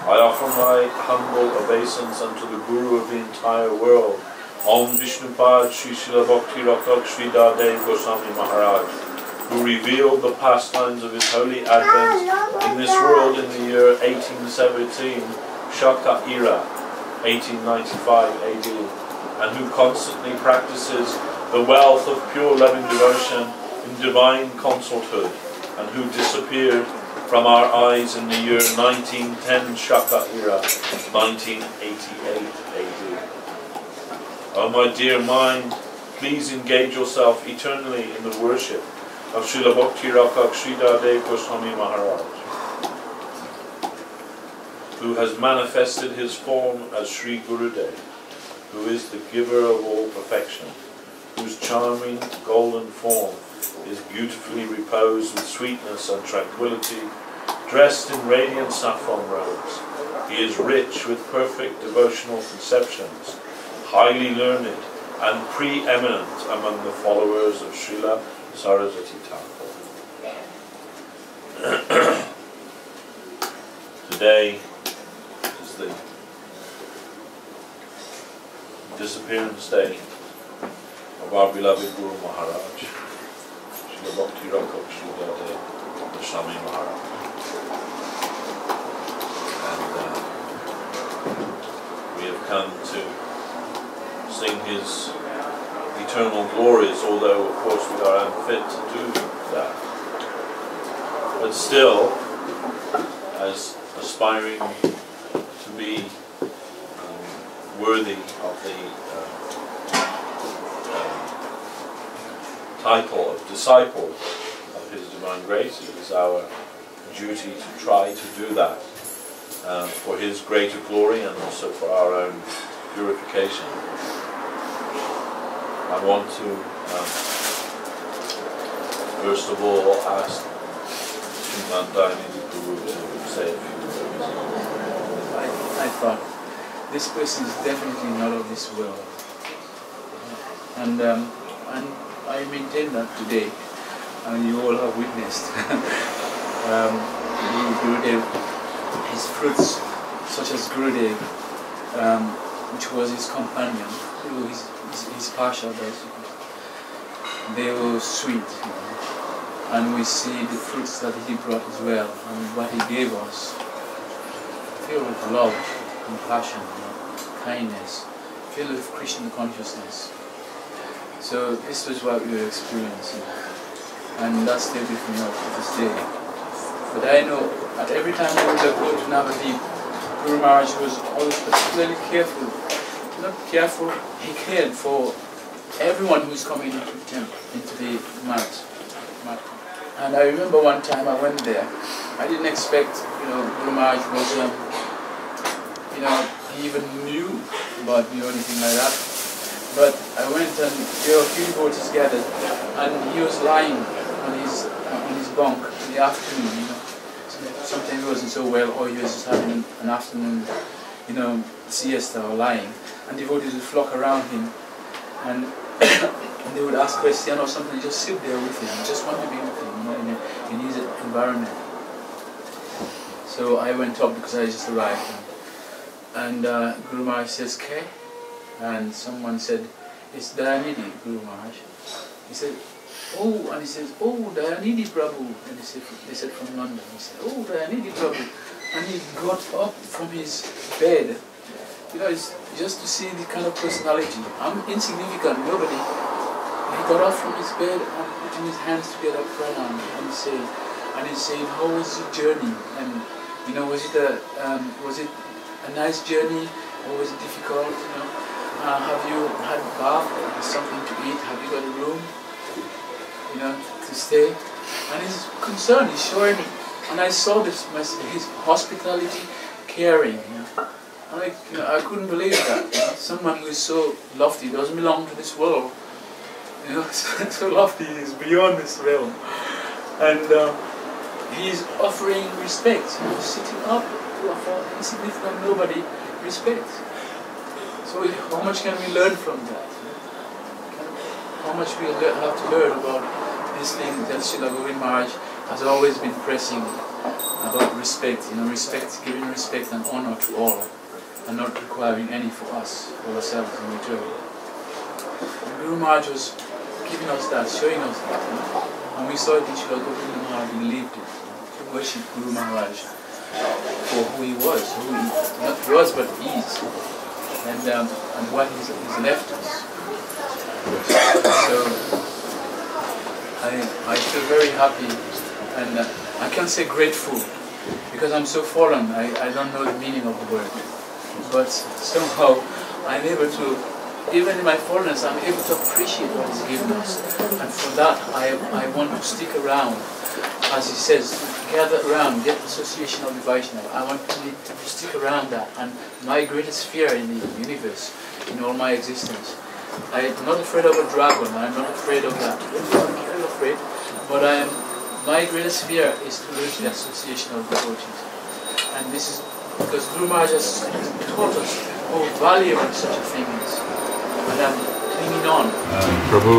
I offer my humble obeisance unto the Guru of the entire world, Om Vishnupad Sri Srila Bhakti Raksak Sridhar Dev-Goswami Maharaj, who revealed the pastimes of his holy advent in this world in the year 1817, Shaka era, 1895 AD, and who constantly practices the wealth of pure loving devotion in divine consorthood, and who disappeared from our eyes in the year 1910 Shaka era, 1988 AD. Oh my dear mind, please engage yourself eternally in the worship of Srila Bhakti Raksak Sridhar Dev-Goswami Maharaj, who has manifested his form as Sri Gurudev, who is the giver of all perfection, whose charming golden form is beautifully reposed with sweetness and tranquility, dressed in radiant saffron robes. He is rich with perfect devotional conceptions, highly learned and preeminent among the followers of Srila Saraswati Math. Today is the disappearance day of our beloved Guru Maharaj, Srila Bhakti Raksak Sridhar Dev-Goswami Maharaj. And we have come to sing his eternal glories, although of course we are unfit to do that. But still, as aspiring to be worthy of the title of disciple of His Divine Grace, it is our duty to try to do that for His greater glory and also for our own purification. I want to first of all ask Sriman Dayanidhi Prabhu to say a few words. I thought this person is definitely not of this world, and I maintain that today, and you all have witnessed. Gurudev, his fruits, such as Gurudev, which was his companion, his pasha basically, they were sweet, and we see the fruits that he brought as well, and what he gave us, filled with love, compassion, kindness, filled with Krishna consciousness. So this was what we were experiencing, and that stayed with me up to this day. But I know at every time we would go to Navadip, Guru Maharaj was always particularly careful. Not careful, he cared for everyone who is coming into the temple, into the mat. And I remember one time I went there. I didn't expect, Guru Maharaj was, he even knew about me or anything like that. But I went and there were a few devotees gathered, and he was lying on his bunk in the afternoon. Sometimes he wasn't so well, or he was just having an afternoon, siesta or lying. And devotees would flock around him, and they would ask questions or something, just sit there with him, just want to be with him, in his environment. So I went up because I just arrived, and Guru Maharaj says, "K," and someone said, "It's Dayanidhi, Guru Maharaj." He said, "Oh," and he says, "Oh, Dayanidhi Prabhu," and they said from London. He said, "Oh, Dayanidhi Prabhu," and he got up from his bed. It's just to see the kind of personality. I'm insignificant, nobody. He got up from his bed and putting his hands together, pranam, and he's saying, "How was your journey? And was it a nice journey, or was it difficult? Have you had a bath or something to eat? Have you got a room, to stay?" And he's concerned. He's showing, and I saw this message, his hospitality, caring. And I couldn't believe that. Someone who is so lofty, doesn't belong to this world. So lofty, is beyond this realm. And he's offering respect, sitting up to offer insignificant nobody respect. So how much can we learn from that? How much we have to learn about this thing that Srila Guru Maharaj has always been pressing about respect, giving respect and honor to all, and not requiring any for us, for ourselves in return. And Guru Maharaj was giving us that, showing us that, and we saw it in Srila Guru Maharaj, he lived it, to worship Guru Maharaj for who he was, not was but is, and what he's left us. So I feel very happy, and I can't say grateful, because I'm so fallen, I don't know the meaning of the word. But somehow I'm able to, even in my fallenness, I'm able to appreciate what He's given us. And for that I want to stick around, as He says, gather around, get the association of the Vaishnava. I want to stick around that. And my greatest fear in the universe, in all my existence, I'm not afraid of a dragon, I'm not afraid of that. I'm afraid, but my greatest fear is to lose the association of devotees. And this is because Guru Maharaj has taught us how valuable such a thing is. And I'm clinging on. Prabhu,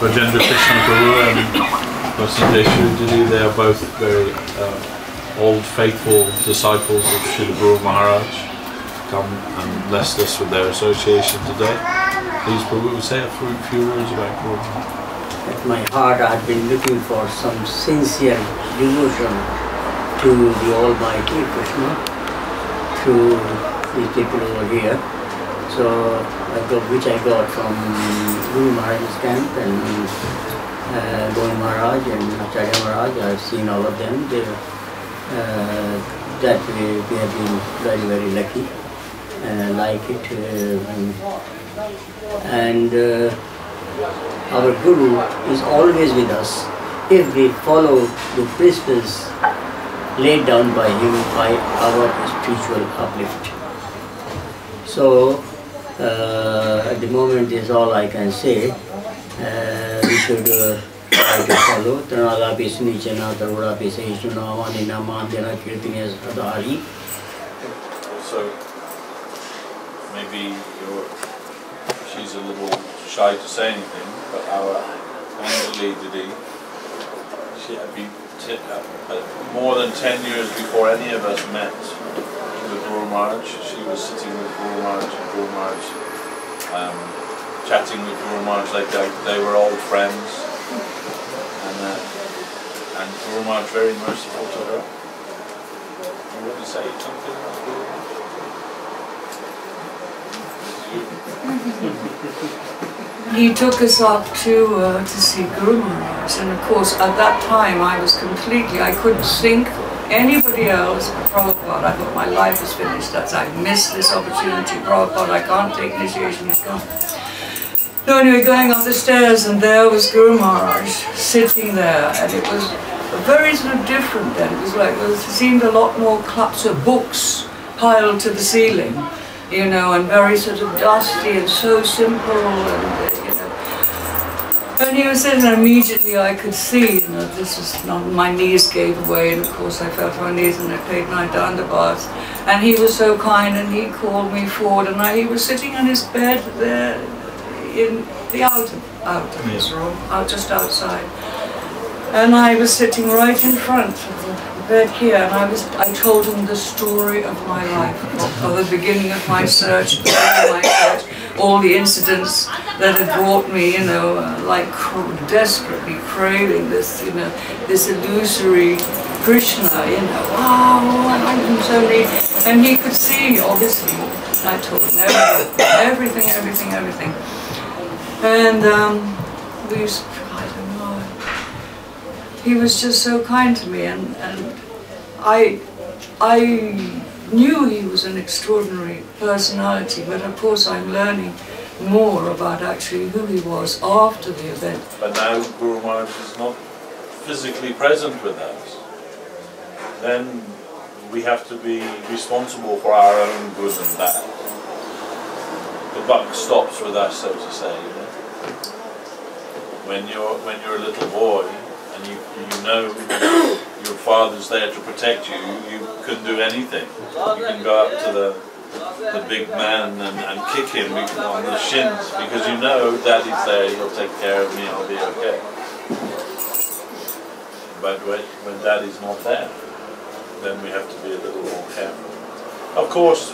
Rajendra Krishna Prabhu and Vasudeshwar, they are both very old faithful disciples of Srila Guru Maharaj. Come and blessed us with their association today. Please, Prabhu, say a few words about Guru Maharaj. At my heart, I have been looking for some sincere devotion to the Almighty Krishna through these people over here. So which I got from Guru Maharaj's camp and Guru Maharaj and Acharya Maharaj. I have seen all of them. That we have been very, very lucky and I like it. Our Guru is always with us if we follow the principles laid down by him by our spiritual uplift. So at the moment is all I can say. We should try to follow. Tanala Pisnichana, Tarura Pisnishuna, Vanina Mandana Kirtaniya Sadhari. Also, maybe she's a little shy to say anything, but our Anjali Didi, she had been more than 10 years before any of us met with Guru Maharaj. She was sitting with Guru Maharaj and Guru Maharaj, chatting with Guru Maharaj like they were old friends, and Guru Maharaj very merciful to her. You want to say something about Guru Maharaj? He took us up to see Guru Maharaj, and of course at that time I couldn't think anybody else but Prabhupada. I thought my life was finished, I missed this opportunity. Prabhupada, I can't take initiation, he's gone. So anyway, going up the stairs, and there was Guru Maharaj sitting there, and it was very sort of different then. It was like, it seemed a lot more clumps of books piled to the ceiling, and very sort of dusty and so simple, and and he was sitting there, and immediately I could see, this was not, my knees gave away, and of course I fell to my knees and I paid 9 dandavats. And he was so kind, and he called me forward, and he was sitting on his bed there in the out of his room, just outside. And I was sitting right in front of the bed here, and I told him the story of my life, of the beginning of my search, all the incidents that had brought me, like desperately craving this, this illusory Krishna, and so many, and he could see, obviously, I told him everything. And we used, I don't know, he was just so kind to me, and I knew he was an extraordinary personality, but of course I'm learning more about actually who he was after the event. But now Guru Maharaj is not physically present with us. Then we have to be responsible for our own good and bad. The buck stops with us, so to say. When you're a little boy and you know your father's there to protect you, you can do anything. You can go up to the big man and kick him on the shins because you know Daddy's there, he'll take care of me, I'll be okay. But when that is not there, then we have to be a little more careful. Of course,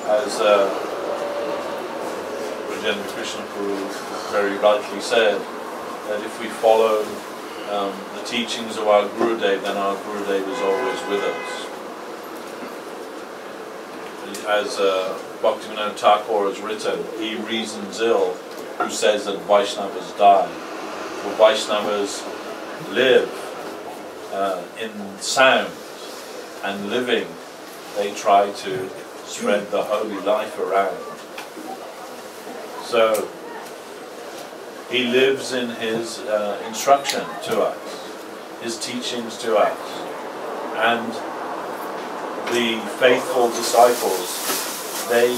as Rajendra Krishna Guru very rightly said, that if we follow the teachings of our Gurudev, then our Gurudev is always with us. As Bhaktivinoda Thakur has written, he reasons ill who says that Vaishnavas die. For Vaishnavas live in sound, and living, they try to spread the holy life around. So he lives in his instruction to us, his teachings to us, and the faithful disciples, they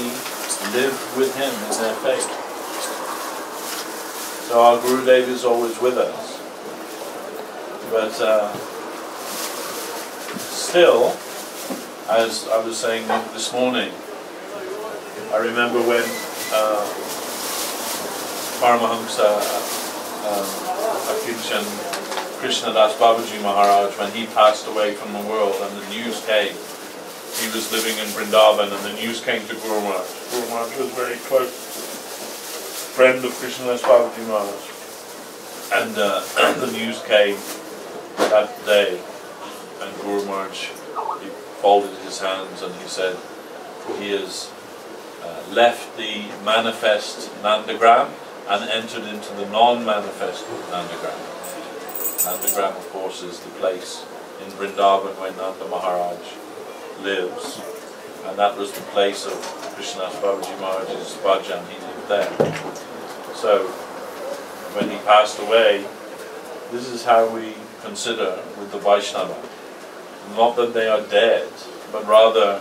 live with him in their faith. So our Gurudev is always with us. But still, as I was saying this morning, I remember when Paramahamsa Akinchan Krishnadas Babaji Maharaj, when he passed away from the world and the news came, he was living in Vrindavan and the news came to Guru Maharaj. Guru Maharaj was very close friend of Krishnadas Babaji Maharaj. And the news came that day, and Guru Maharaj, he folded his hands and he said he has left the manifest Nandagram and entered into the non-manifest Nandagram. Nandagram, of course, is the place in Vrindavan where Nanda Maharaj lives, and that was the place of Krishnadas Babaji Maharaj's bhajan. He lived there. So when he passed away, this is how we consider with the Vaishnava. Not that they are dead, but rather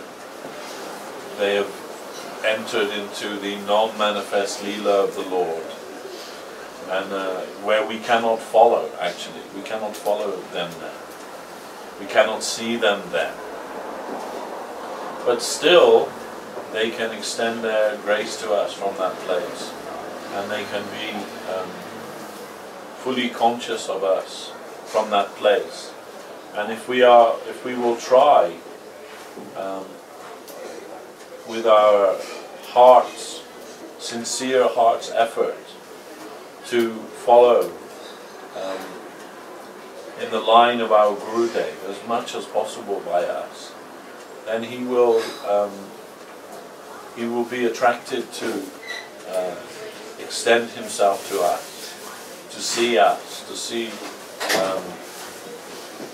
they have entered into the non-manifest Leela of the Lord, and where we cannot follow, actually. We cannot follow them there. We cannot see them there. But still, they can extend their grace to us from that place, and they can be fully conscious of us from that place. And if we will try with our hearts, sincere heart's effort, to follow in the line of our Gurudev as much as possible by us, then he will be attracted to extend himself to us, to see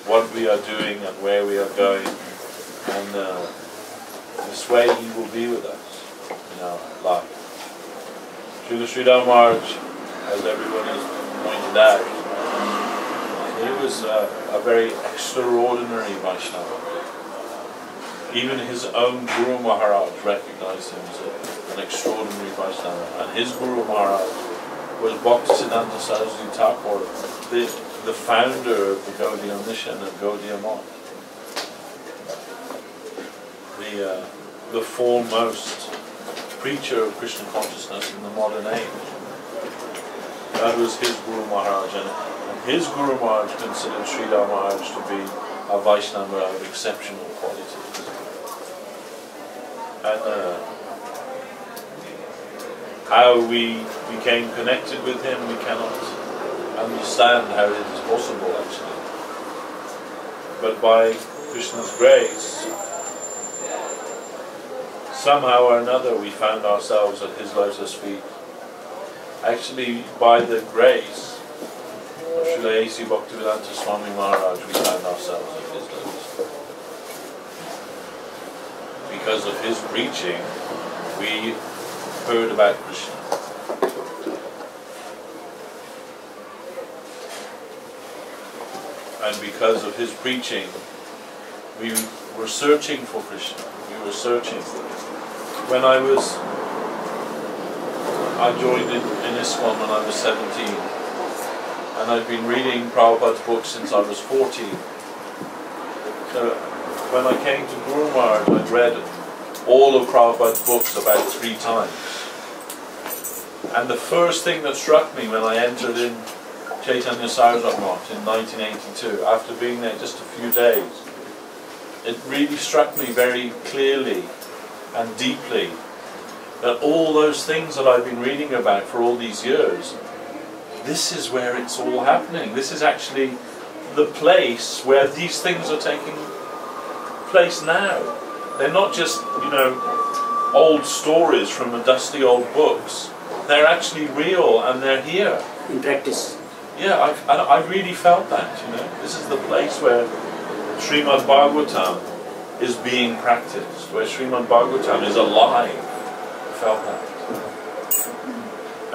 what we are doing and where we are going, and this way he will be with us in our life. Srila Sridhar Maharaj, as everyone has pointed out, he was a very extraordinary Vaishnava. Even his own Guru Maharaj recognized him as an extraordinary Vaishnava. And his Guru Maharaj was Bhaktisiddhanta Saraswati Thakur, the founder of the Gaudiya Mission and Gaudiya Math. The foremost preacher of Krishna consciousness in the modern age. That was his Guru Maharaj, and his Guru Maharaj considered Sridhar Maharaj to be a Vaishnava of exceptional qualities. And how we became connected with him, we cannot understand how it is possible, actually. But by Krishna's grace, somehow or another we found ourselves at his lotus feet. Actually, by the grace of Srila A.C. Bhaktivedanta Swami Maharaj, we found ourselves at his lotus feet. Because of his preaching, we heard about Krishna. And because of his preaching, we were searching for Krishna. We were searching. When I joined in ISKCON when I was 17, and I've been reading Prabhupada's books since I was 14. So when I came to Guru Maharaj, I'd read all of Prabhupada's books about 3 times. And the first thing that struck me when I entered in Chaitanya Saraswat Math in 1982, after being there just a few days, it really struck me very clearly and deeply that all those things that I've been reading about for all these years, this is where it's all happening. This is actually the place where these things are taking place now. They're not just, you know, old stories from the dusty old books. They're actually real and they're here. In practice. Yeah, I really felt that, you know. This is the place where Srimad Bhagavatam is being practiced, where Srimad Bhagavatam is alive. I felt that.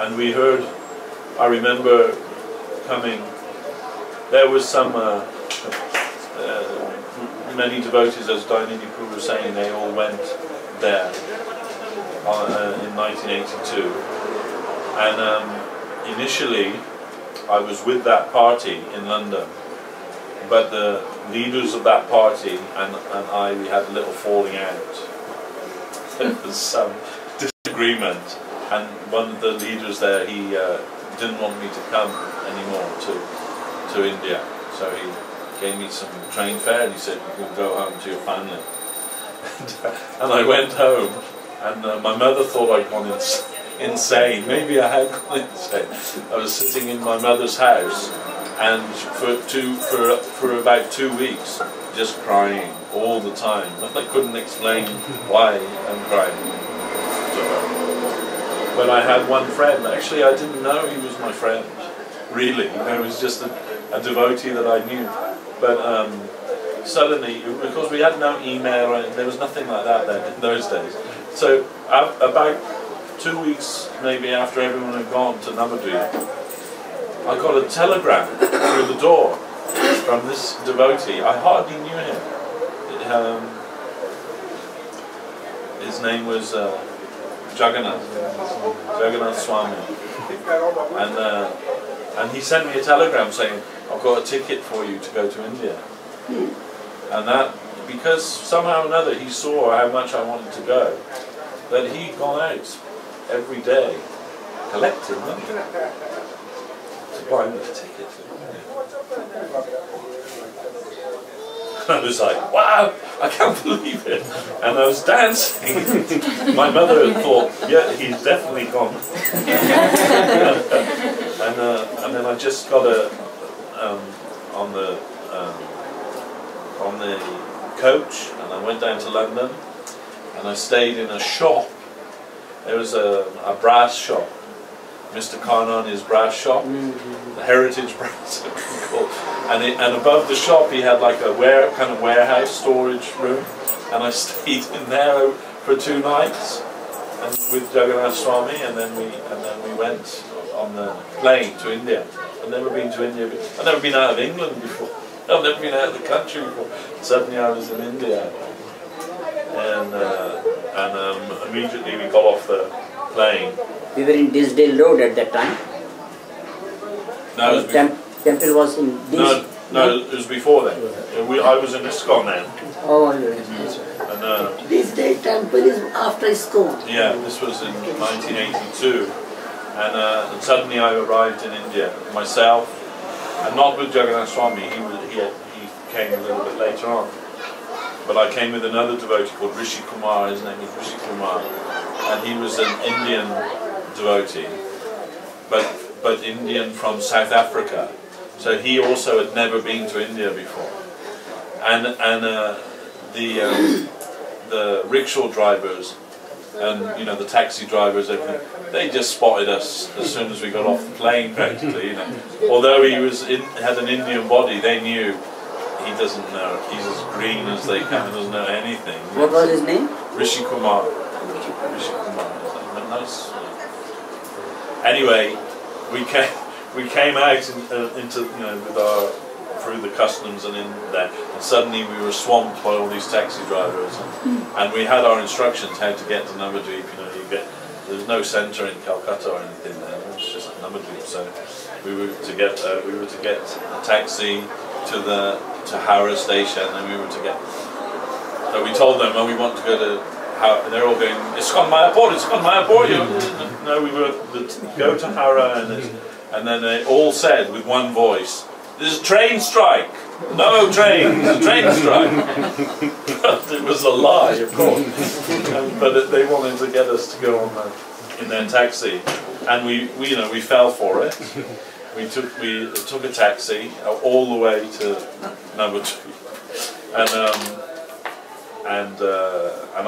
And we heard, I remember coming, there was some, many devotees, as Dayanidhi Prabhu was saying, they all went there in 1982. And initially, I was with that party in London, but the leaders of that party and I, we had a little falling out. There was some disagreement, and one of the leaders there, he didn't want me to come anymore to India, so he gave me some train fare and he said, you can go home to your family. And I went home, and my mother thought I'd gone insane. Maybe I had gone insane. I was sitting in my mother's house, and for about 2 weeks, just crying all the time. I couldn't explain why I'm crying. But I had one friend. Actually, I didn't know he was my friend. Really, you know, he was just a devotee that I knew. But suddenly, because we had no email, and there was nothing like that then in those days. So about 2 weeks maybe after everyone had gone to Navadvip, I got a telegram through the door from this devotee. I hardly knew him. His name was Jagannath Swami. And he sent me a telegram saying, I've got a ticket for you to go to India. And that, because somehow or another he saw how much I wanted to go, that he'd gone out every day collecting money to buy me the ticket. I was like, wow, I can't believe it. And I was dancing. My mother thought, yeah, he's definitely gone. And then I just got on the coach, and I went down to London, and I stayed in a shop. There was a brass shop, Mr. Karnani's brass shop, the heritage brass. And above the shop he had like a kind of warehouse storage room, and I stayed in there for 2 nights, and with Jagannath Swami, and then we went on the plane to India. I've never been to India. I've never been out of England before. I've never been out of the country before. Suddenly I was in India, and immediately we got off the plane. We were in Disdale Road at that time. No, temple was in No, it was before then. I was in ISKCON then. Oh, yes. And Disdale temple is after ISKCON. yeah, this was in 1982. And suddenly I arrived in India myself, and not with Jagannath Swami. He came a little bit later on, but I came with another devotee called Rishi Kumar. His name was Rishi Kumar, and he was an Indian devotee, but Indian from South Africa. So he also had never been to India before, and the rickshaw drivers and the taxi drivers, everything, they just spotted us as soon as we got off the plane, practically. Although he had an Indian body, they knew he doesn't know. He's as green as they come, doesn't know anything. What was his name? Rishi Kumar. Rishi Kumar. Nice. Anyway, we came out into through the customs and in there, and suddenly we were swamped by all these taxi drivers, and we had our instructions how to get to Navadvip. There's no centre in Calcutta or anything there. It was just Navadvip. So we were to get a taxi to Howrah station, and we were to get. So we told them, we want to go to. And they're all going, ISKCON Mayapur, ISKCON Mayapur. No, we were to go to Howrah, and And then they all said with one voice, "There's a train strike! No train! There's a train strike!" But it was a lie, of course. But they wanted to get us to go on in their taxi, and we fell for it. We took a taxi all the way to number 2, and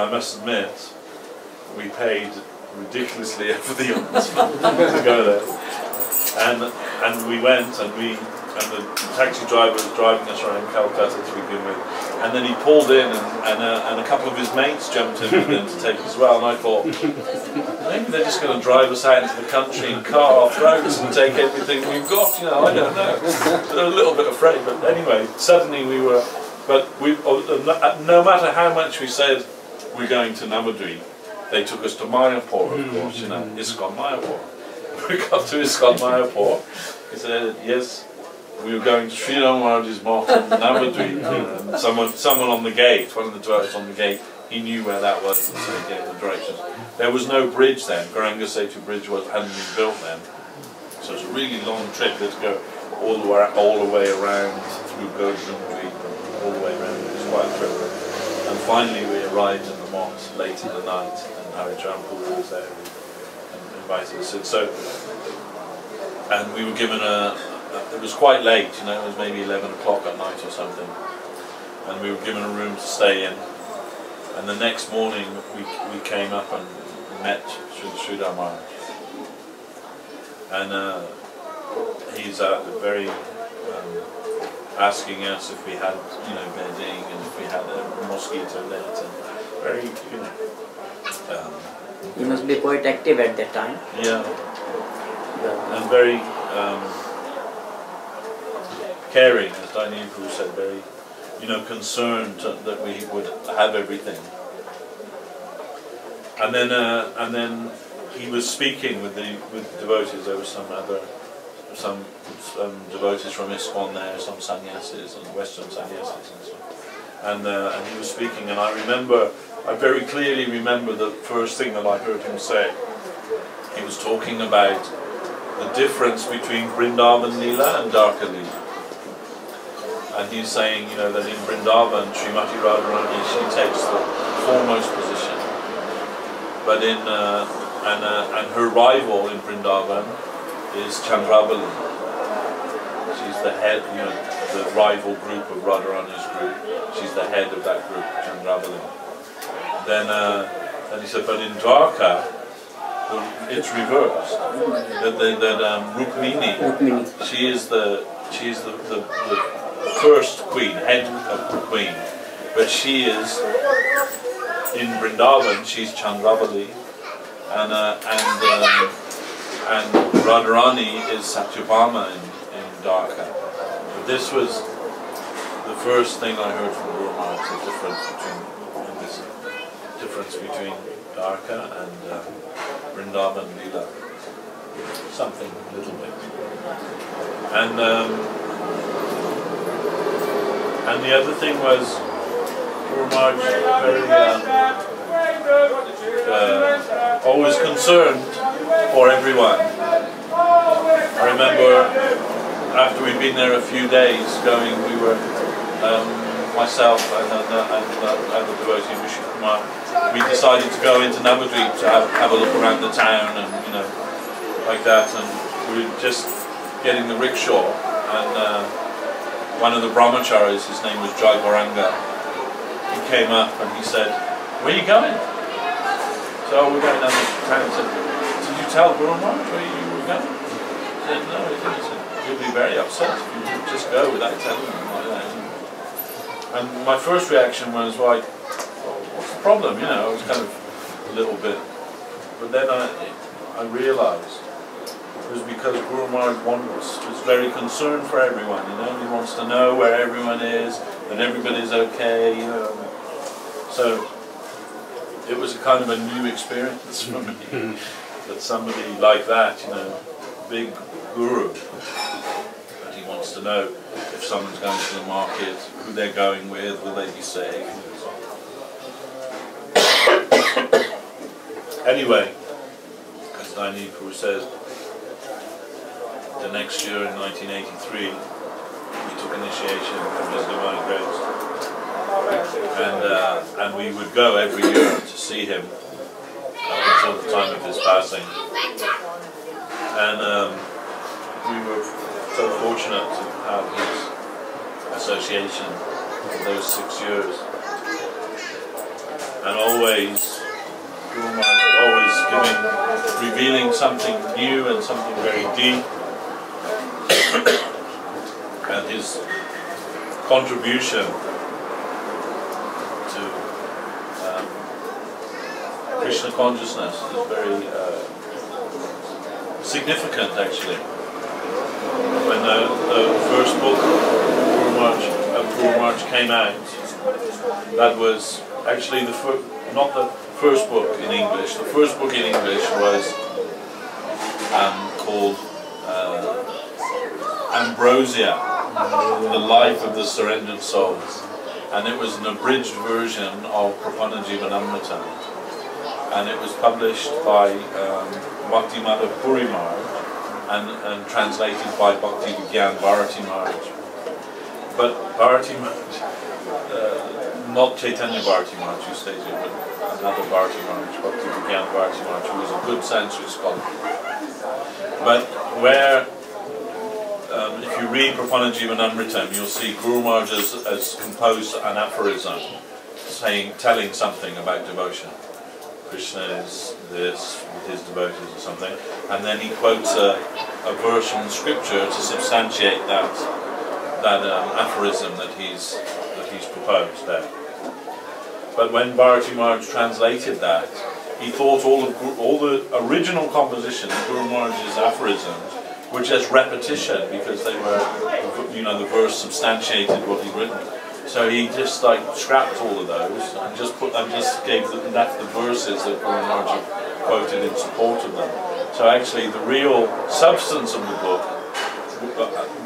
I must admit, we paid ridiculously for the odds to go there. And we went, and the taxi driver was driving us around Calcutta to begin with, and then he pulled in, and a couple of his mates jumped in with him to take us as well, and I thought, maybe they're just going to drive us out into the country and cut our throats and take everything we've got, I don't know. They're a little bit afraid, but anyway, suddenly we were, no matter how much we said we're going to Navadvip, they took us to Mayapur, of course, ISKCON Mayapur. We got to ISKCON Mayapur. He said, yes, we were going to Srila Maharaj's Math in Navadvip. And someone on the gate, one of the devotees on the gate, he knew where that was, and so he gave the directions. There was no bridge then. Gauranga Setu Bridge hadn't been built then. So it was a really long trip. We had to go all the way around through Govardhan, all the way around. It was quite a trip. And finally we arrived in the mosque late in the night, and Hari Champur was there and invited us in. So, and we were given it was quite late, it was maybe 11 o'clock at night or something, and we were given a room to stay in. And the next morning we came up and met Srila Sridhar Maharaj, and he's very asking us if we had bedding and if we had a mosquito net, and very he must be quite active at that time. Yeah, and very caring, as Dayanidhi Prabhu said, very concerned that we would have everything. And then he was speaking with devotees. There was some devotees from ISKCON there, some sannyasis and Western sannyasis and so on. And he was speaking, and I very clearly remember the first thing that I heard him say. He was talking about the difference between Vrindavan Leela and Dwarka Leela. And he's saying, that in Vrindavan, Srimati Radharani, she takes the foremost position. But and her rival in Vrindavan is Chandravali. She's the head, the rival group of Radharani's group. She's the head of that group, Chandravali. Then he said, but in Dwarka, it's reversed. That Rukmini, she is the first queen, head of the queen. But she is in Vrindavan. She's Chandravali, and Radharani is Satyabhama in Dwarka. But this was the first thing I heard from Guru Maharaj, the difference between Dwarka and Vrindavan Leela. Something a little bit. And the other thing was Guru Maharaj very always concerned for everyone. I remember after we'd been there a few days we were myself and the devotee Vishnu Kumar, we decided to go into Navadvip to have a look around the town and like that, and we were just getting the rickshaw, and one of the brahmacharis, his name was Jai Gauranga, he came up and he said, "Where are you going?" So we're going down the town. He said, "Did you tell Guru Maharaj where you were going?" I said, "No, he didn't." He said, "He'll be very upset if you just go without telling him like that." And my first reaction was like, well, what's the problem? I was kind of a little bit, but then I realized it was because Guru Maharaj was very concerned for everyone, he wants to know where everyone is, that everybody's okay, So it was a kind of a new experience for me, that somebody like that, big guru, that he wants to know if someone's going to the market, who they're going with, will they be safe, and so on. Anyway, as Dayanidhi Prabhu says, the next year in 1983, we took initiation from His Divine Grace, and we would go every year to see him up until the time of his passing. And we were so fortunate to have his association for those 6 years. And always, Guru Maharaj revealing something new and something very deep. And his contribution to Krishna consciousness is very significant, actually. When the first book of Guru Maharaj came out, that was actually not the first book in English. The first book in English was called Ambrosia, the Life of the Surrendered Souls, and it was an abridged version of Prapannajivanamrita, and it was published by Bhakti Puri Maharaj and translated by Bhakti Vigyan Bharati Maharaj. But Bharati Maharaj, not Chaitanya Bharati Maharaj who stays here, but another Bharati Maharaj, Bhakti Vigyan Bharati Maharaj, who was a good Sanskrit scholar. But where if you read Prapannajivanamritam, you'll see Guru Maharaj has composed an aphorism telling something about devotion. Krishna is this with his devotees or something, and then he quotes a verse from scripture to substantiate that aphorism that he's proposed there. But when Bharati Maharaj translated that, he thought all the original compositions, Guru Maharaj's aphorisms, were just repetition because they were, the verse substantiated what he'd written. So he just scrapped all of those and just left the verses that Guru Maharaj quoted in support of them. So actually, the real substance of the book,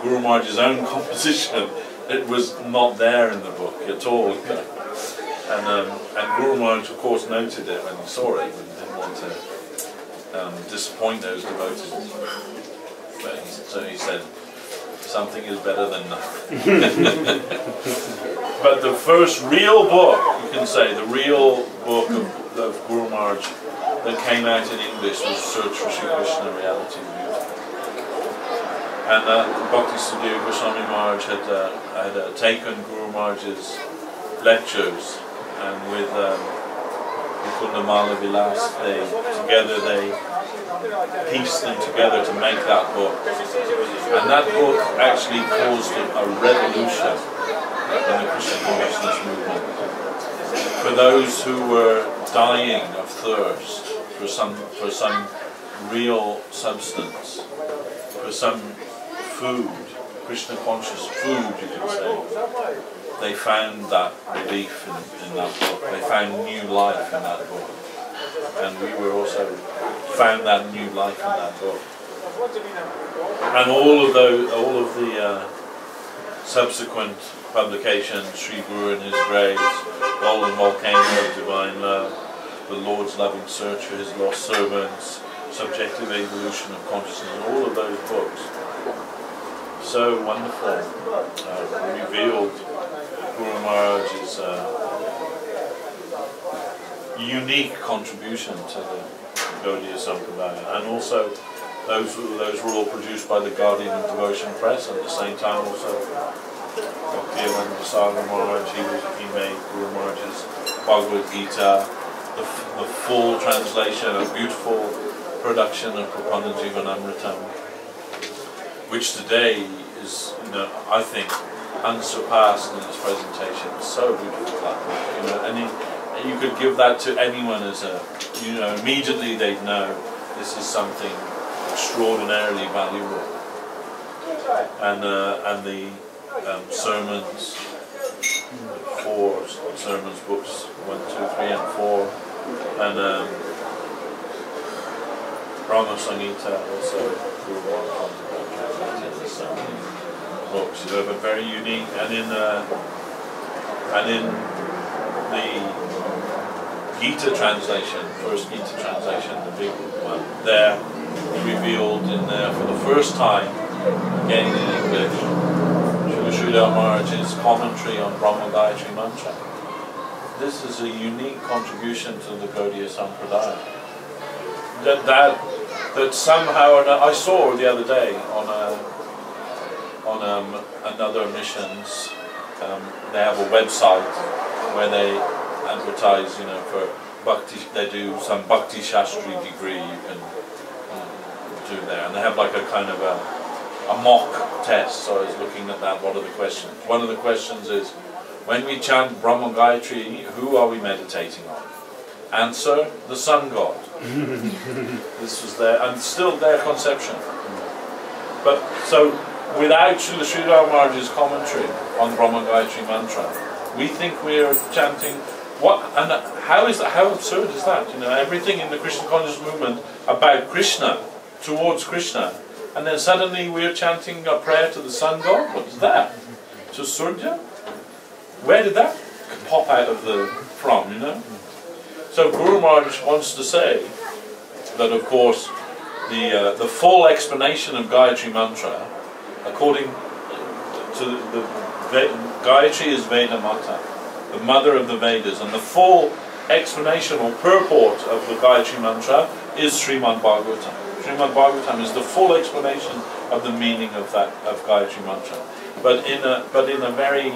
Guru Maharaj's own composition, it was not there in the book at all. And Guru Maharaj, of course, noted it when he saw it, and didn't want to disappoint those devotees. So he said, something is better than nothing. But the first real book, you can say, the real book of Guru Maharaj that came out in English was Search for Sri Krishna, Reality of Youth. And Bhakti Dev-Goswami Maharaj had taken Guru Maharaj's lectures, and with Kundamala Vilas, they pieced them together to make that book. And that book actually caused a revolution in the Krishna consciousness movement. For those who were dying of thirst for some real substance, for some food, Krishna conscious food, you could say, they found that relief in that book. They found new life in that book. And we were also found that new life in that book. And all of the subsequent publications, Sri Guru and His Grace, Golden Volcano of Divine Love, The Lord's Loving Search for His Lost Servants, Subjective Evolution of Consciousness, all of those books, so wonderful, revealed Guru Maharaj's unique contribution to the Gaudiya Sampradaya, and also those were all produced by the Guardian of Devotion Press. At the same time, also Bhakti Maharaj, he made Guru Maharaj's Bhagavad Gita, the full translation, a beautiful production of Prapannajivanamritam, which today is, I think, unsurpassed in its presentation. It's so beautiful, that, and you could give that to anyone as immediately they'd know this is something extraordinarily valuable. And the sermons, 4 sermons, books 1, 2, 3, and 4, and Brahma Samhita also, Guru Maharaj translated so many books, but very unique. And in the Gita translation, first Gita translation, the big one, there revealed in there for the first time again in English, Srila Sridhar Maharaj's commentary on Brahma Gayatri Mantra. This is a unique contribution to the Gaudiya Sampradaya. That somehow, I saw the other day on another missions, they have a website where they advertise, you know, for Bhakti, they do some Bhakti Shastri degree you can do there, and they have like a kind of a mock test. So I was looking at that. What are the questions? One of the questions is, when we chant Brahma Gayatri, who are we meditating on? Answer, the sun god. This was their, and still their conception. But so, without Srila Sridhar Maharaj's commentary on Brahma Gayatri Mantra, we think we are chanting what, and how is that, how absurd is that? You know, everything in the Krishna conscious movement about Krishna, towards Krishna, and then suddenly we are chanting a prayer to the sun god? What is that? To Surya? Where did that pop out of from, you know? So Guru Maharaj wants to say that, of course, the full explanation of Gayatri Mantra, according to the Gayatri is Veda Mata, the mother of the Vedas, and the full explanation or purport of the Gayatri Mantra is Sriman Bhagavatam. Sriman Bhagavatam is the full explanation of the meaning of Gayatri Mantra, but in a very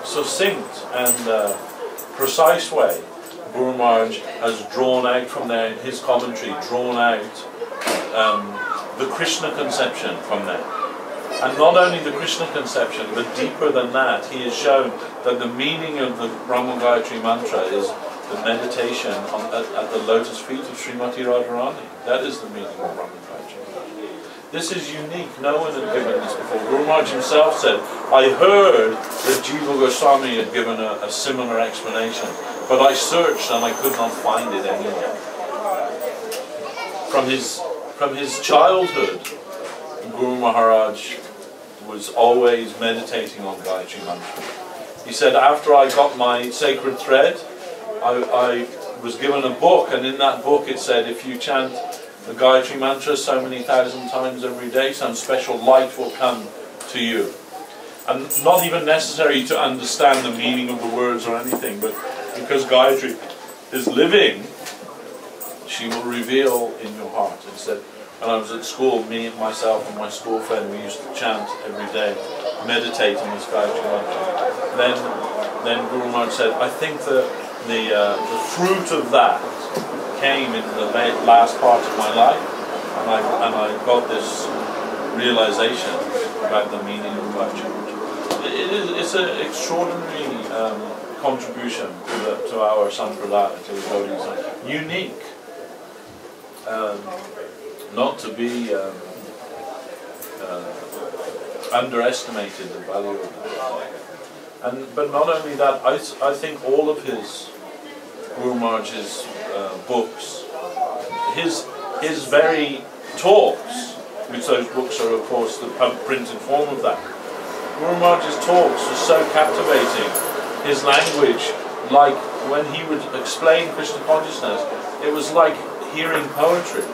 succinct and precise way. Guru Maharaj has drawn out from there in his commentary, drawn out the Krishna conception from there. And not only the Krishna conception, but deeper than that, he has shown that the meaning of the Brahma Gayatri Mantra is the meditation at the lotus feet of Srimati Radharani. That is the meaning of Brahma Gayatri Mantra. This is unique, no one had given this before. Guru Maharaj himself said, I heard that Dev-Goswami had given a similar explanation, but I searched and I could not find it anywhere. From his childhood, Guru Maharaj was always meditating on Gayatri Mantra. He said, after I got my sacred thread, I was given a book, and in that book it said, if you chant the Gayatri Mantra so many thousand times every day, some special light will come to you. And not even necessary to understand the meaning of the words or anything, but because Gayatri is living, she will reveal in your heart. It said, when I was at school, myself and my school friend, we used to chant every day, meditate on this Gayatri Mantra. Then Guru Maharaj said, I think that the fruit of that came in the last part of my life, and I got this realization about the meaning of Gayatri Mantra. It's an extraordinary contribution to our Sampradaya, to the Gaudiya, unique. Not to be underestimated, the value of that. But not only that, I think all of his Guru Maharaj's books, his very talks, which those books are of course the printed form of that. Guru Maharaj's talks are so captivating. His language, like when he would explain Krishna consciousness, it was like hearing poetry.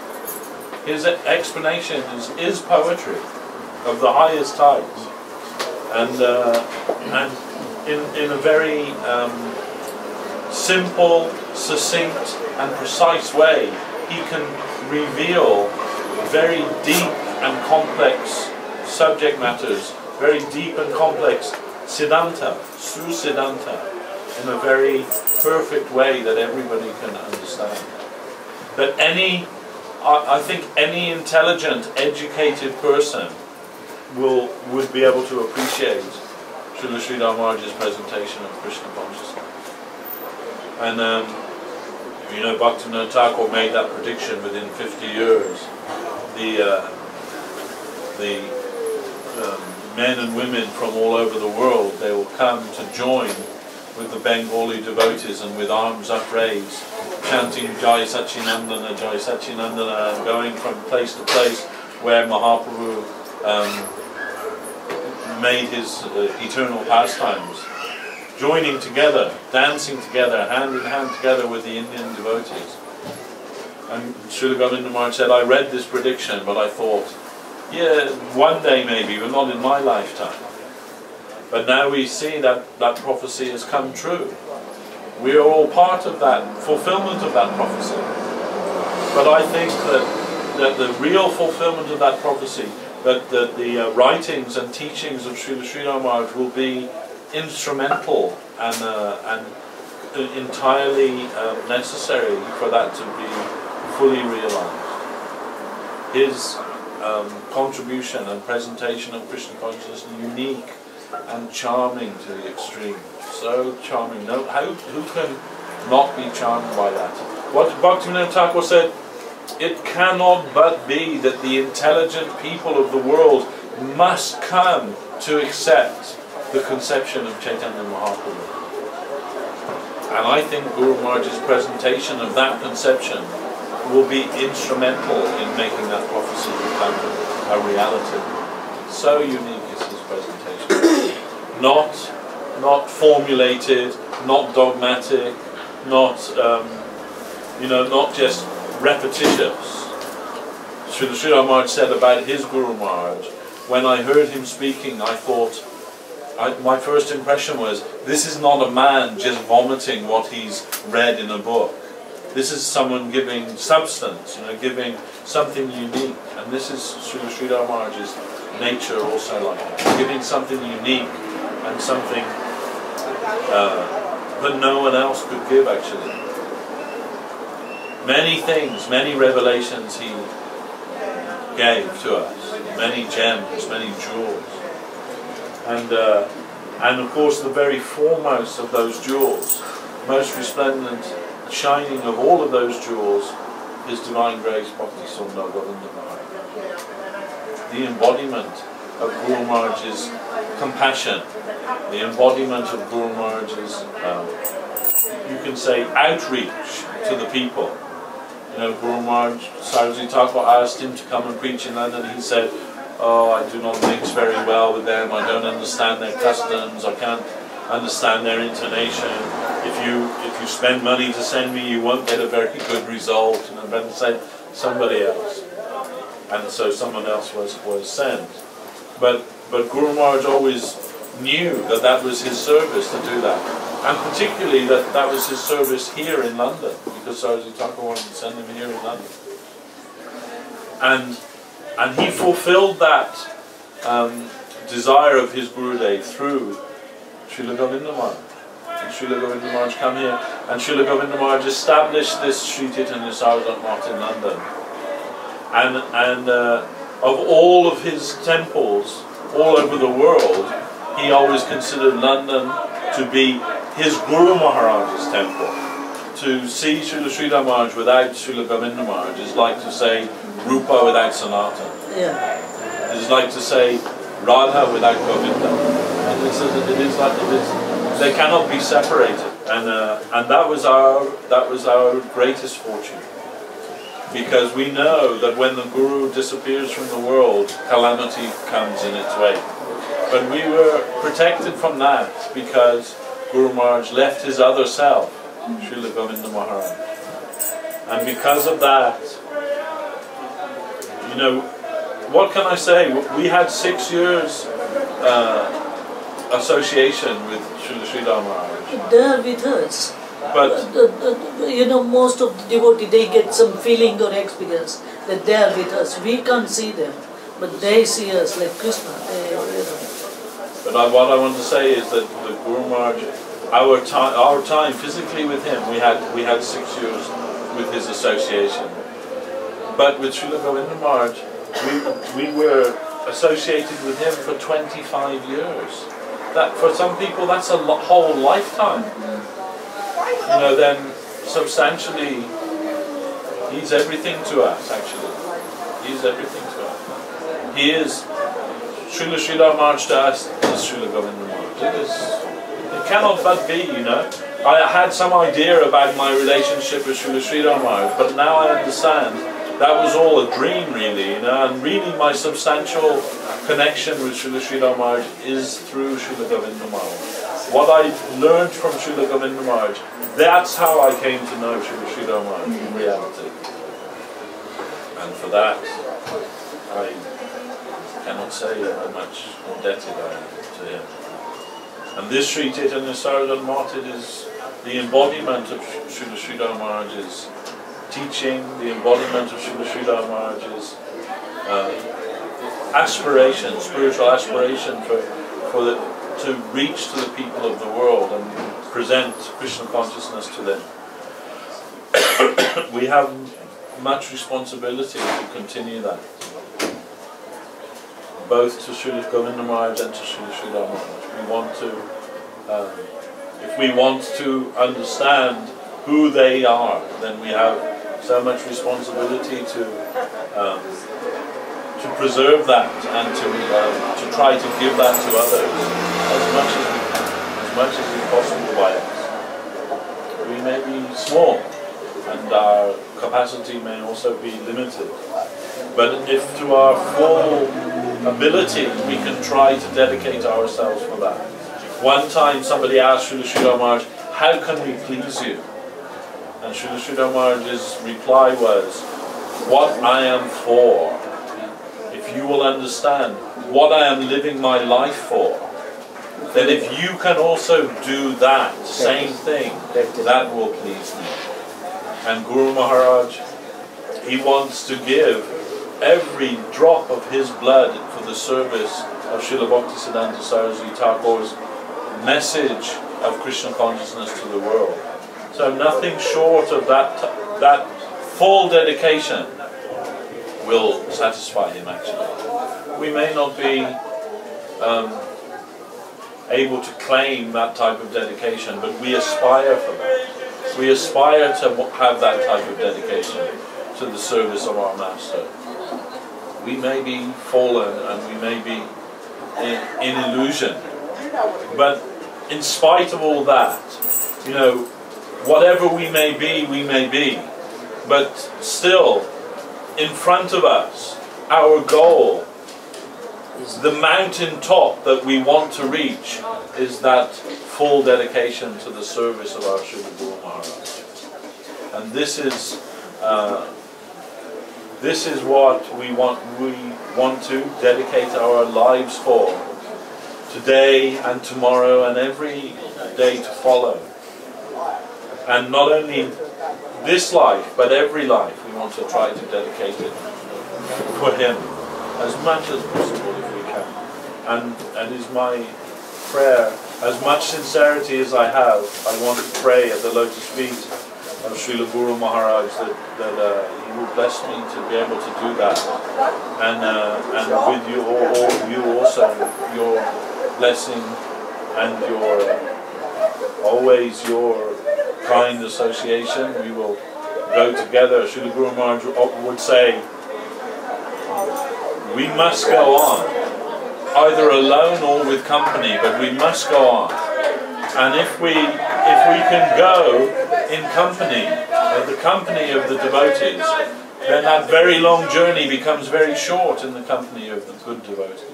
His explanation is poetry of the highest types, and in a very simple, succinct, and precise way, he can reveal very deep and complex subject matters, very deep and complex siddhanta, su-siddhanta, in a very perfect way that everybody can understand. That I think any intelligent, educated person would be able to appreciate Srila Sridhar Maharaj's presentation of Krishna consciousness. And you know, Bhaktivinoda Thakur made that prediction within 50 years. The men and women from all over the world, they will come to join with the Bengali devotees and with arms upraised, chanting Jai Sachinandana, and going from place to place where Mahaprabhu made his eternal pastimes, joining together, dancing together, hand in hand together with the Indian devotees. And Srila Govinda Maharaj said, I read this prediction, but I thought Yeah, one day maybe, but not in my lifetime. But now we see that that prophecy has come true. We are all part of that fulfillment of that prophecy. But I think that the real fulfillment of that prophecy, that the writings and teachings of Srila Sridhar Maharaj will be instrumental and entirely necessary for that to be fully realized. His contribution and presentation of Krishna consciousness is unique and charming to the extreme. So charming. No, who can not be charmed by that? What Bhaktivinoda Thakur said, it cannot but be that the intelligent people of the world must come to accept the conception of Chaitanya Mahaprabhu. And I think Guru Maharaj's presentation of that conception will be instrumental in making that prophecy become a reality. So unique is his presentation. Not formulated, not dogmatic, not not just repetitious. Srila Sridhar Maharaj said about his Guru Maharaj, when I heard him speaking, I thought, my first impression was, this is not a man just vomiting what he's read in a book. This is someone giving substance, giving something unique. And this is Srila Sridhar Maharaj's nature also like that. Giving something unique and something that no one else could give actually. Many things, many revelations he gave to us. Many gems, many jewels. And of course the very foremost of those jewels, most resplendent, shining of all of those jewels, is Divine Grace Bhakti Sundar Govinda Maharaj. The embodiment of Guru Maharaj's compassion, the embodiment of Guru Maharaj's, you can say, outreach to the people. Guru Maharaj, Saraswati Thakur asked him to come and preach in London. He said, "Oh, I do not mix very well with them. I don't understand their customs. I can't understand their intonation. If you spend money to send me, you won't get a very good result." And then send somebody else, and so someone else was sent. But Guru Maharaj always knew that was his service to do that, and particularly that was his service here in London, because Saraswati Thakur wanted to send him here in London, and he fulfilled that desire of his Gurudev through Srila Govinda Maharaj. And Srila Govinda Maharaj come here, and Srila Govinda Maharaj established this Sri Chaitanya Saraswat Math in London. And of all of his temples all over the world, he always considered London to be his Guru Maharaj's temple. To see Srila Sridhar Maharaj without Srila Govinda Maharaj is like to say Rupa without Sanatana. Yeah. It's like to say Radha without Govinda. And it is like it is. They cannot be separated. And that was our greatest fortune. Because we know that when the Guru disappears from the world, calamity comes in its way. But we were protected from that because Guru Maharaj left his other self, Srila Govinda Maharaj. And because of that, what can I say? We had 6 years association with Srila Sridhar Maharaj. They are with us. But most of the devotees, they get some feeling or experience that they are with us. We can't see them, but they see us like Krishna. But what I want to say is that the Guru Maharaj, our time physically with him, we had 6 years with his association. But with Srila Govinda Maharaj, we were associated with him for 25 years. That for some people that's a whole lifetime. Then substantially, he's everything to us. Actually, he's everything to us. He is Srila Sridhar Maharaj to us is Srila Govinda Maharaj. It cannot but be. I had some idea about my relationship with Srila Sridhar Maharaj, but now I understand that was all a dream, really. And really, my substantial connection with Srila Sridhar Maharaj is through Srila Govinda Maharaj. What I learned from Srila Govinda Maharaj, that's how I came to know Srila Sridhar Maharaj in reality. And for that, cannot say how much indebted I am to him. And this Sri Chaitanya Saraswat Math is the embodiment of Srila Sridhar Maharaj's teaching, the embodiment of Srila Sridhar Maharaj's aspiration, spiritual aspiration to reach to the people of the world and present Krishna consciousness to them. We have much responsibility to continue that, both to Srila Govinda Maharaj and to Srila Sridhar Maharaj. We want to, if we want to understand who they are, then we have so much responsibility to preserve that and to try to give that to others as much as we can, as much as is possible by us. We may be small, and our capacity may also be limited. But if to our full ability we can try to dedicate ourselves for that. One time somebody asked Srila Sridhar Maharaj, how can we please you? And Srila Sridhar Maharaj's reply was, what I am for. If you will understand what I am living my life for, then if you can also do that same thing, that will please me. And Guru Maharaj, he wants to give every drop of his blood for the service of Srila Bhaktisiddhanta Saraswati Thakur's message of Krishna consciousness to the world. So nothing short of that full dedication will satisfy him actually. We may not be able to claim that type of dedication, but we aspire for that. We aspire to have that type of dedication to the service of our Master. We may be fallen and we may be in illusion, but in spite of all that, you know, whatever we may be, but still, in front of us, our goal, the mountain top that we want to reach, is that full dedication to the service of our Srila Guru Maharaj. And this is what we want to dedicate our lives for, today and tomorrow and every day to follow. And not only this life, but every life, we want to try to dedicate it for him as much as possible if we can. And it is my prayer, as much sincerity as I have, I want to pray at the lotus feet of Srila Guru Maharaj that he will bless me to be able to do that. And with you also, your blessing and always your kind association, we will go together. Srila Guru Maharaj would say, we must go on, either alone or with company, but we must go on. And if we can go in company, the company of the devotees, then that very long journey becomes very short in the company of the good devotees.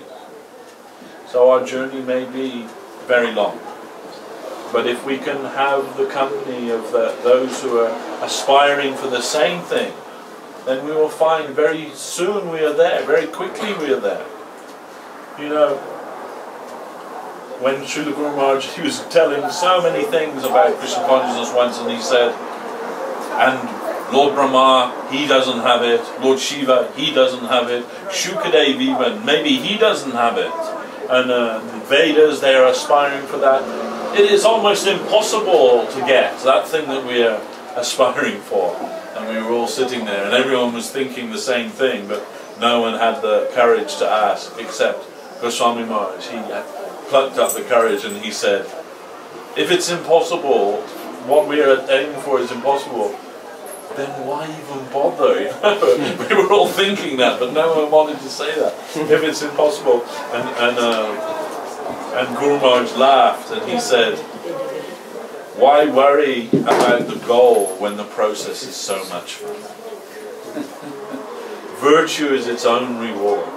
So our journey may be very long. But if we can have the company of those who are aspiring for the same thing, then we will find very soon we are there, very quickly we are there. You know, when Srila Guru Maharaj, he was telling so many things about Krishna consciousness once, and he said, and Lord Brahma, he doesn't have it, Lord Shiva, he doesn't have it, Shukadev even, maybe he doesn't have it, and the Vedas, they are aspiring for that. It is almost impossible to get that thing that we are aspiring for. And we were all sitting there and everyone was thinking the same thing, but no one had the courage to ask except Goswami Maharaj. He plucked up the courage and he said, if it's impossible, what we are aiming for is impossible, then why even bother? You know? We were all thinking that, but no one wanted to say that. If it's impossible. And Guru Maharaj laughed and he said, why worry about the goal when the process is so much fun? Virtue is its own reward.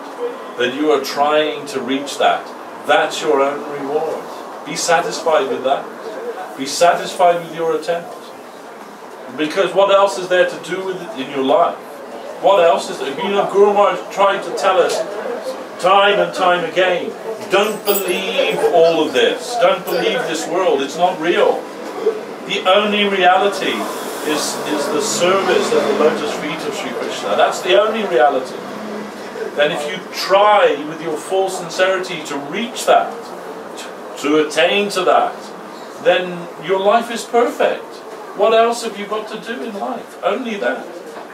That you are trying to reach that, that's your own reward. Be satisfied with that. Be satisfied with your attempt. Because what else is there to do with it in your life? What else is there? You know, Guru Maharaj tried to tell us time and time again. Don't believe all of this. Don't believe this world. It's not real. The only reality is the service at the lotus feet of Sri Krishna. That's the only reality. Then if you try with your full sincerity to reach that, to attain to that, then your life is perfect. What else have you got to do in life? Only that.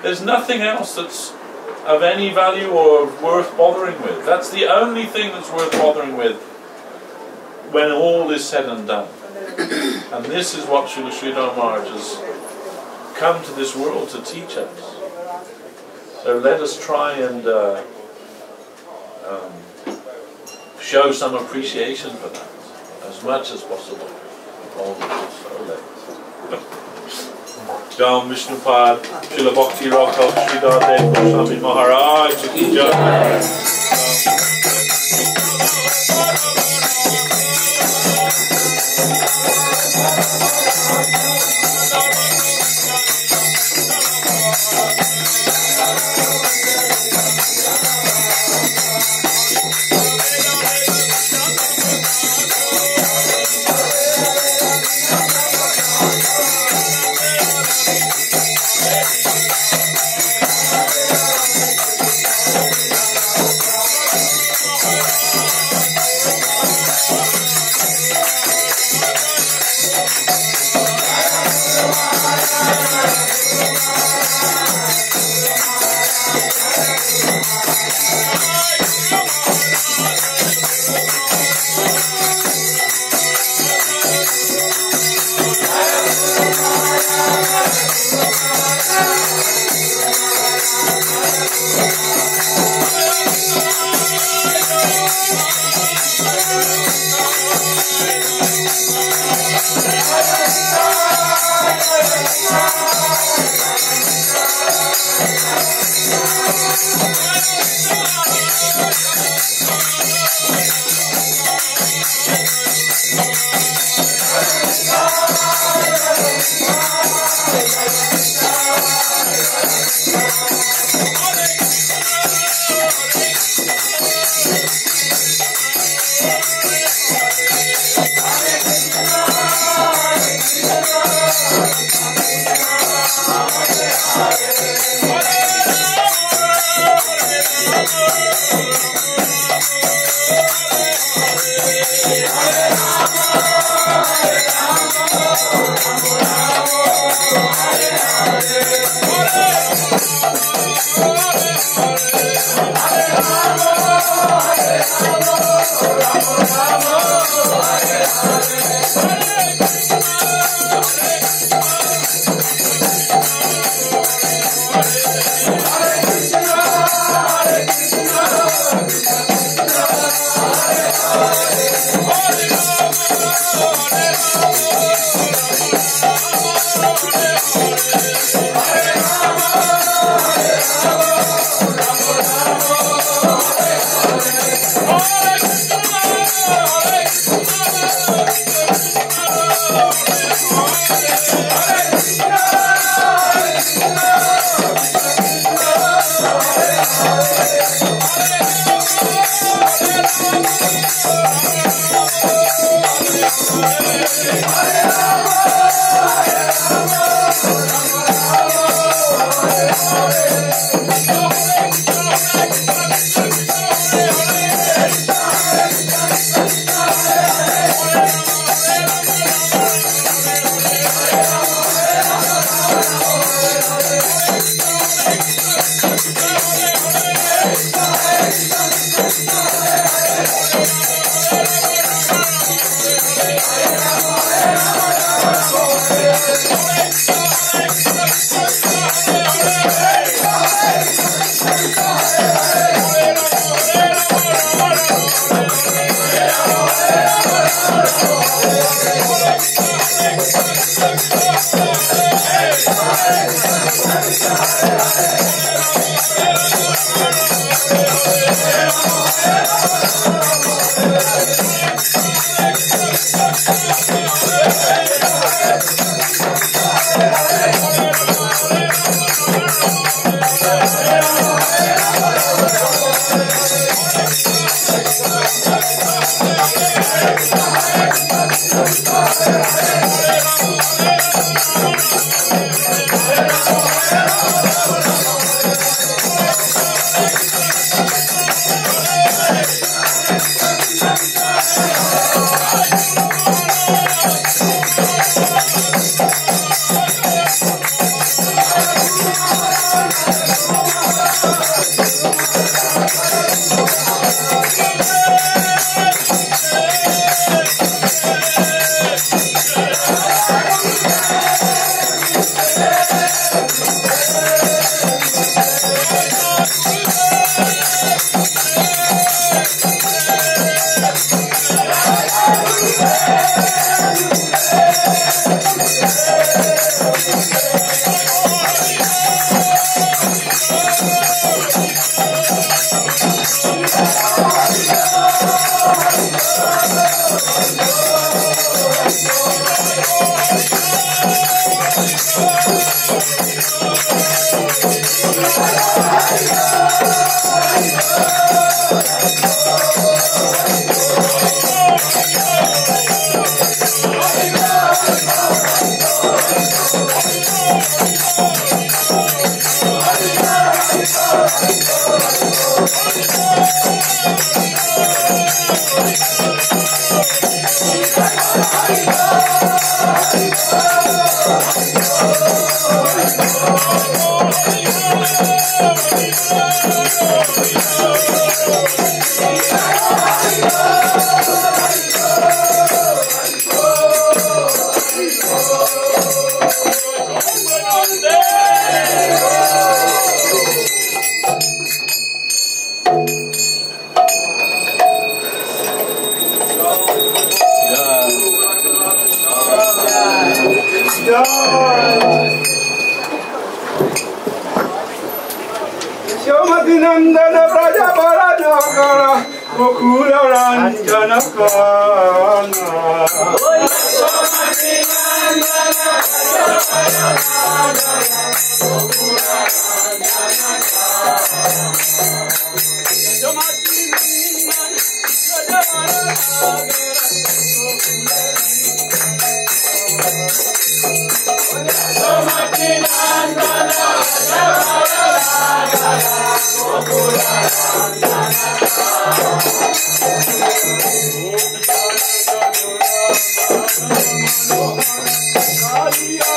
There's nothing else that's of any value or worth bothering with. That's the only thing that's worth bothering with when all is said and done. And this is what Srila Sridhar Maharaj has come to this world to teach us. So let us try and show some appreciation for that as much as possible. Jam Vishnupad, Srila Bhakti Raksak, Sridhar Dev-Goswami Maharaj ki jai. Yomati Nandana Raja Baranagara Mukula Ranjana Kana Yomati Nandana Raja